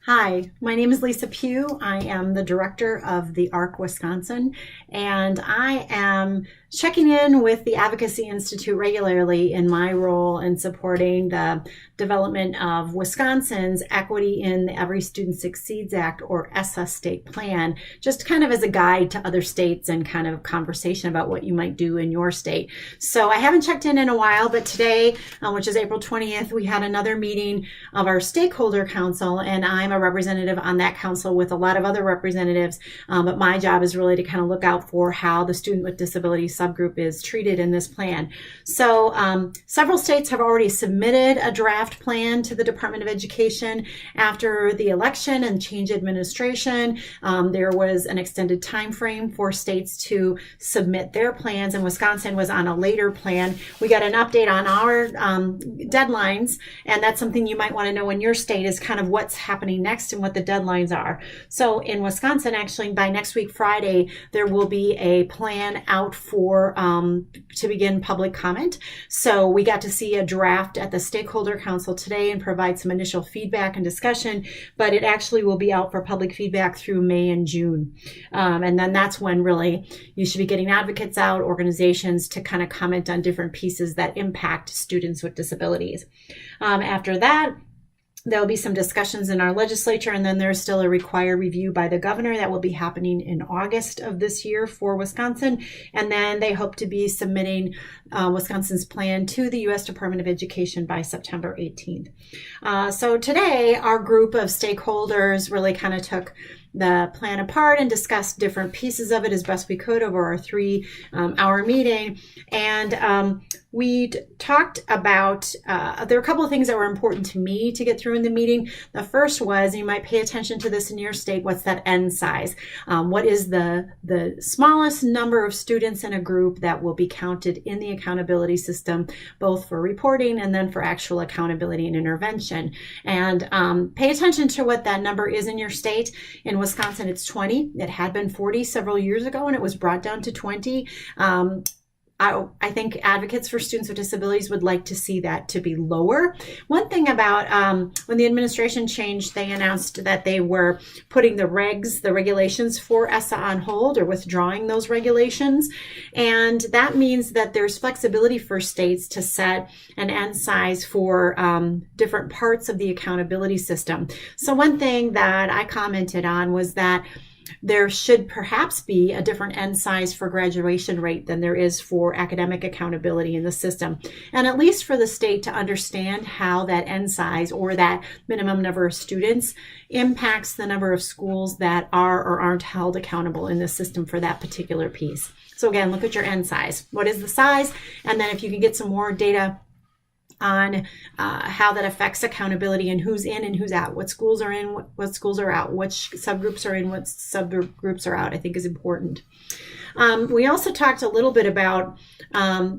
Hi, my name is Lisa Pugh. I am the director of the ARC Wisconsin, and I am checking in with the Advocacy Institute regularly in my role in supporting the development of Wisconsin's Equity in the Every Student Succeeds Act, or ESSA state plan, just kind of as a guide to other states and kind of conversation about what you might do in your state. So I haven't checked in a while, but today, which is April 20th, we had another meeting of our Stakeholder Council, and I'm a representative on that council with a lot of other representatives, but my job is really to kind of look out for how the student with disabilities subgroup is treated in this plan. So several states have already submitted a draft plan to the Department of Education after the election and change administration. There was an extended time frame for states to submit their plans, and Wisconsin was on a later plan. We got an update on our deadlines, and that's something you might want to know in your state, is kind of what's happening next and what the deadlines are. So in Wisconsin, actually by next week Friday, there will be a plan out for to begin public comment. So we got to see a draft at the Stakeholder Council today and provide some initial feedback and discussion, but it actually will be out for public feedback through May and June. And then that's when really you should be getting advocates out, organizations, to kind of comment on different pieces that impact students with disabilities. After that, there'll be some discussions in our legislature, and then there's still a required review by the governor that will be happening in August of this year for Wisconsin. And then they hope to be submitting Wisconsin's plan to the U.S. Department of Education by September 18th. So today, our group of stakeholders really kind of took the plan apart and discussed different pieces of it as best we could over our 3-hour meeting. And we talked about, there are a couple of things that were important to me to get through in the meeting. The first was, you might pay attention to this in your state, what's that N size? What is the smallest number of students in a group that will be counted in the accountability system, both for reporting and then for actual accountability and intervention? And pay attention to what that number is in your state. In Wisconsin, it's 20. It had been 40 several years ago, and it was brought down to 20. I think advocates for students with disabilities would like to see that to be lower. One thing about when the administration changed, they announced that they were putting the regulations for ESSA on hold, or withdrawing those regulations. And that means that there's flexibility for states to set an N size for different parts of the accountability system. So one thing that I commented on was that there should perhaps be a different N size for graduation rate than there is for academic accountability in the system. And at least for the state to understand how that N size, or that minimum number of students, impacts the number of schools that are or aren't held accountable in the system for that particular piece. So again, look at your N size. What is the size? And then if you can get some more data on how that affects accountability and who's in and who's out, what schools are in, what schools are out, which subgroups are in, what subgroups are out, I think is important. We also talked a little bit about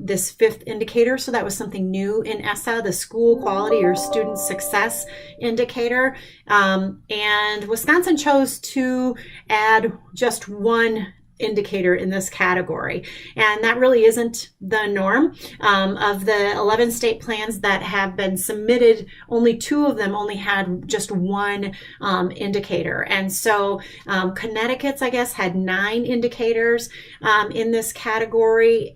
this fifth indicator. So that was something new in ESSA, the school quality or student success indicator. And Wisconsin chose to add just one indicator in this category, and that really isn't the norm. Of the 11 state plans that have been submitted, only 2 of them only had just one indicator. And so Connecticut's, I guess, had 9 indicators in this category.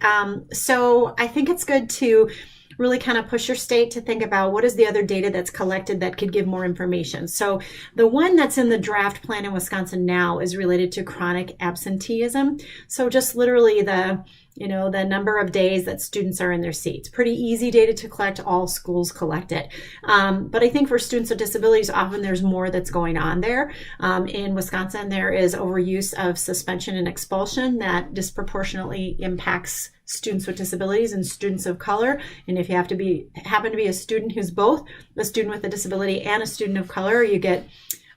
So I think it's good to really kind of push your state to think about what is the other data that's collected that could give more information. So the one that's in the draft plan in Wisconsin now is related to chronic absenteeism. So just literally the number of days that students are in their seats. Pretty easy data to collect. All schools collect it. But I think for students with disabilities, often there's more that's going on there. In Wisconsin, there is overuse of suspension and expulsion that disproportionately impacts students with disabilities and students of color. And if you happen to be a student who's both a student with a disability and a student of color, you get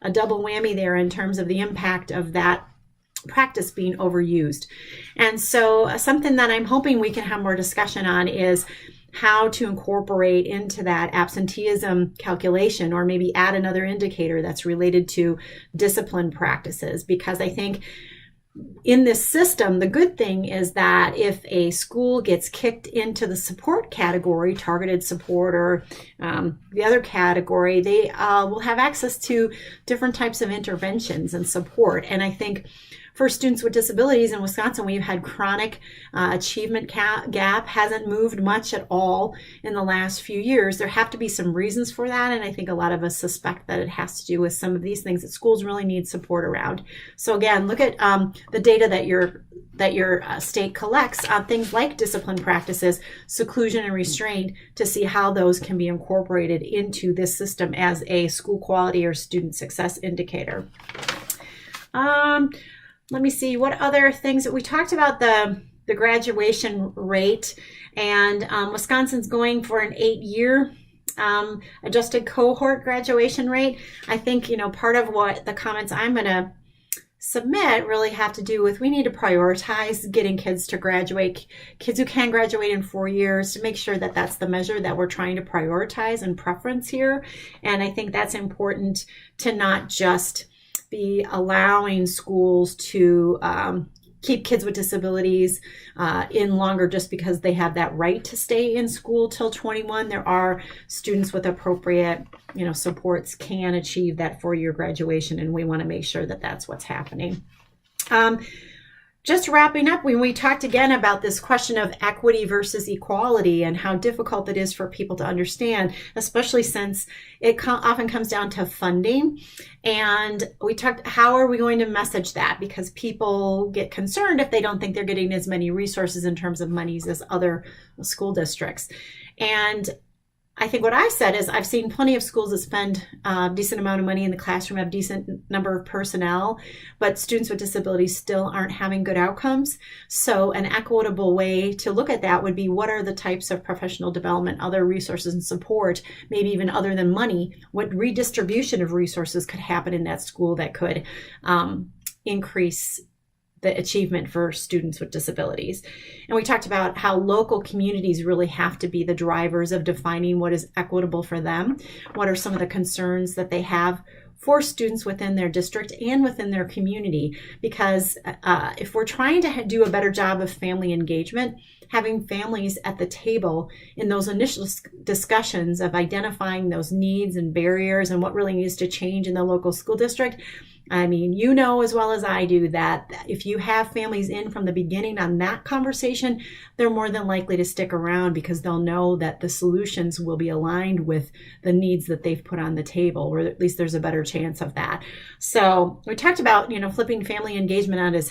a double whammy there in terms of the impact of that practice being overused. And so something that I'm hoping we can have more discussion on is how to incorporate into that absenteeism calculation, or maybe add another indicator that's related to discipline practices, because I think in this system, the good thing is that if a school gets kicked into the support category, targeted support, or the other category, they will have access to different types of interventions and support. And I think for students with disabilities in Wisconsin, we've had chronic achievement gap, hasn't moved much at all in the last few years. There have to be some reasons for that, and I think a lot of us suspect that it has to do with some of these things that schools really need support around. So again, look at the data that your state collects on things like discipline practices, seclusion, and restraint to see how those can be incorporated into this system as a school quality or student success indicator. Let me see what other things that we talked about, the graduation rate, and Wisconsin's going for an 8-year adjusted cohort graduation rate. I think, part of what the comments I'm going to submit really have to do with, we need to prioritize getting kids to graduate, kids who can graduate in 4 years, to make sure that that's the measure that we're trying to prioritize and preference here. And I think that's important to not just be allowing schools to keep kids with disabilities in longer just because they have that right to stay in school till 21. There are students with appropriate, supports can achieve that 4-year graduation, and we want to make sure that that's what's happening. Just wrapping up, when we talked again about this question of equity versus equality and how difficult it is for people to understand, especially since it often comes down to funding. And we talked, how are we going to message that? Because people get concerned if they don't think they're getting as many resources in terms of monies as other school districts. And I think what I said is I've seen plenty of schools that spend a decent amount of money in the classroom, have decent number of personnel, but students with disabilities still aren't having good outcomes. So an equitable way to look at that would be, what are the types of professional development, other resources and support, maybe even other than money, what redistribution of resources could happen in that school that could increase the achievement for students with disabilities. And we talked about how local communities really have to be the drivers of defining what is equitable for them. What are some of the concerns that they have for students within their district and within their community? Because if we're trying to do a better job of family engagement, having families at the table in those initial discussions of identifying those needs and barriers and what really needs to change in the local school district, I mean, as well as I do that if you have families in from the beginning on that conversation, they're more than likely to stick around because they'll know that the solutions will be aligned with the needs that they've put on the table, or at least there's a better chance of that. So we talked about, flipping family engagement on its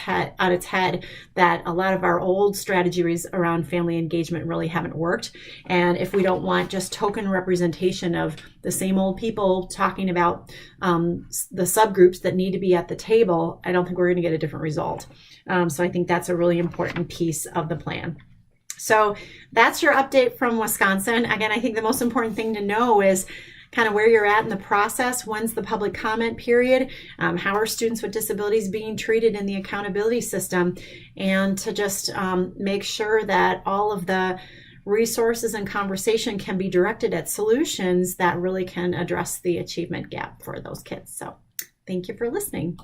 head, that a lot of our old strategies around family engagement really haven't worked. And if we don't want just token representation of the same old people talking about the subgroups that need to be at the table, I don't think we're going to get a different result. So I think that's a really important piece of the plan. So that's your update from Wisconsin. Again, I think the most important thing to know is kind of where you're at in the process. When's the public comment period? How are students with disabilities being treated in the accountability system? And to just make sure that all of the resources and conversation can be directed at solutions that really can address the achievement gap for those kids. So thank you for listening.